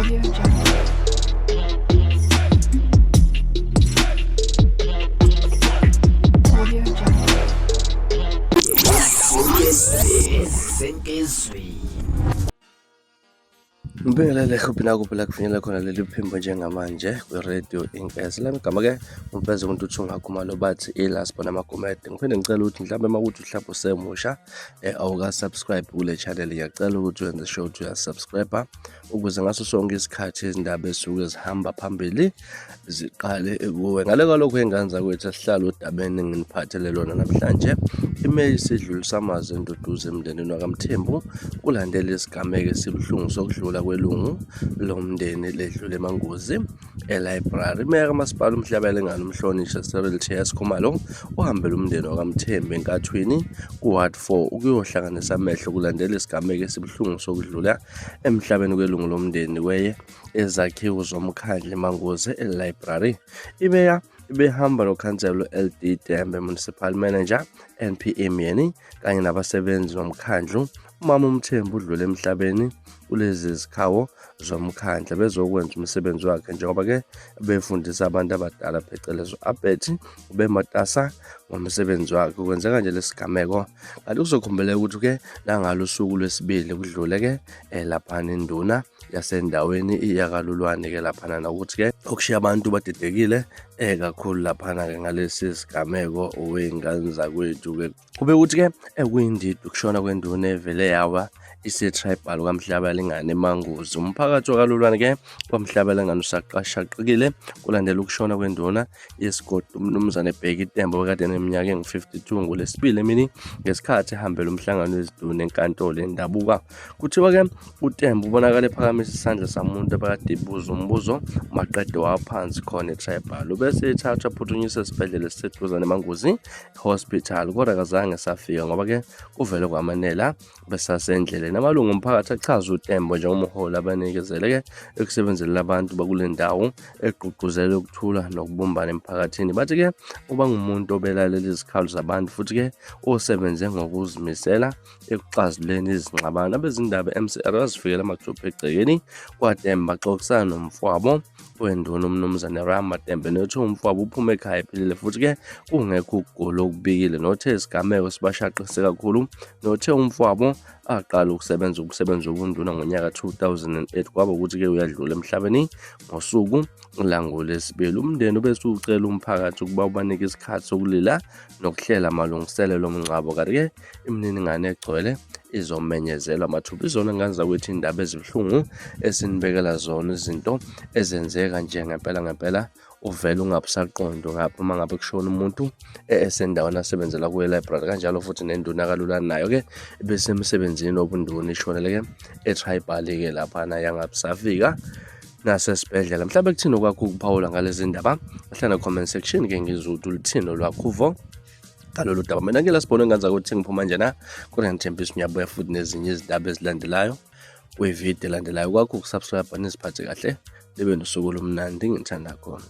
Audio Jungle. Audio Jungle. Ngibingelele khophi phela kufinyelela khona leli phimbo njengamanje kwi-radio Inkezi. Lami igama-ke umpeza umuntu uthi ungakhumalo bathi ilaspo namagumede. Ngiphinde ngicela ukuthi mhlawumbe uma kuthi mhlawumbe usemusha awuka-subscribe kule channel, ngiyacela ukuthi wenze sure ukuthi uyasubscribe ukuze ngaso sonke isikhathi izindaba esuke zihamba phambili ziqale kuwe. Ngale kwalokho enganza kwethu asihlale udabeni nginiphathele lona namhlanje. Ime sidlulisa amazwi enduduzo emndenini wakaMthembu kulandela isigameko esibuhlungu sokudlula kwelungu lomndeni ledlule eMangozi e-library. Imeya kamasipala uMhlabele ngani umhlonishwa Cyril T.S. Khumalo uhambele umndeni wakaMthembu enkathwini ku-Ward 4 ukuyohlanganisa amehlo kulandela isigameko esibuhlungu sokudlula emhlabeni kwelungu lomndeni weye ezakhiwo zomkhandlu eMangozi e-library. Imeya ibehamba nokhansela LD Dembe, Municipal Manager NPM yeni kanye nabasebenzi bomkhandlu. Umama uMthembu udlule emhlabeni kulezi zikhawo zomkhandla bezokwenza umsebenzi wakhe njengoba-ke befundisa abantu abadala phecelezi u-Abet ubematasa ngomsebenzi wakhe. Kwenzeka nje lesigameko kanti kuzokhumbuleka ukuthi-ke nangalo usuku lwesibili kudlule-ke laphana induna yasendaweni iyakalulwane-ke laphana nokuthi-ke okushiya abantu badidekile kakhulu laphana-ke ngalesi sigameko wey'ngane zakwethu-ke kube ukuthi-ke kuyindidi ukushona kwenduna evele yawa ise-tribal kwaMhlabele ngane eMangozi. Umphakathi wakalulwane-ke kwaMhlabele ngane usaqashaqekile kulandela ukushona kwenduna yesigodi umnumzane Bheki Tembo bekade eneminyaka engu-52 ngolesibili emini ngesikhathi ehambela umhlangano weziduna enkantolo yendabuka. Kuthiwa-ke uTembo ubonakala ephakamisa isandla samuntu abakade ebuza umbuzo maqede waphansi khona e-tribal bese ethathwa aphuthunyiselwa esibhedlela esiseduzane eMangozi hospital, kodwa akazange safika ngoba-ke kuvele kwamanela besasendleleni. Amalungu omphakathi achaza uTembo njengomholi abanikezeleke ekusebenzela abantu bakule ndawo egqugquzela ukuthula nokubumbana emphakathini. Bathi-ke uba ngumuntu obelalela izikhalo zabantu futhi-ke osebenze ngokuzimisela ekuxazululeni izingxabano. Abezindaba MCR bazifikela amathupha egcekeni kwaTembo baxoxisana nomfowabo wenduna umnumzane Rama Tembe nothi umfowabo uphume ekhaya ephilile futhi-ke kungekho ukugula okubikile nothe isigameko sibashaqise kakhulu nothe umfowabo aqala ukusebenza wobunduna ngonyaka 2008 kwaba ukuthi-ke uyadlula emhlabeni ngosuku langolesibili. Umndeni ubese ucela umphakathi ukuba ubanike isikhathi sokulila nokuhlela amalungiselelo omngcwabo, kanti-ke imininingwane egcwele izomenyezelwa amathuba. Izona ngane zakwethu indaba ezibuhlungu esinibekela zona, izinto ezenzeka nje ngempela uvele ungabusaqondo ngapha uma ngabe kushona umuntu esendaweni asebenzela kuyo e-library. Kanjalo futhi nenduna kalulwane nayo-ke besemsebenzini wobunduna ishonele-ke e-tribal-ke laphana yangabusafika nasesibhedlela. Mhlawumbe kuthini okwakho ukuphawula ngalezi ndaba? Ahlala comment section-ke ngizwe ukuthi ulithini olwakho ngalolu daba. Mina ngilasibona engenza ukuthi ngiphuma njena kodwa ngithembisa ngiyabuya futhi nezinye izindaba ezilandelayo kwividiyo elandelayo. Kwakho ukusubscribe niziphathe kahle, libe nosuku olumnandi, ngithanda khona.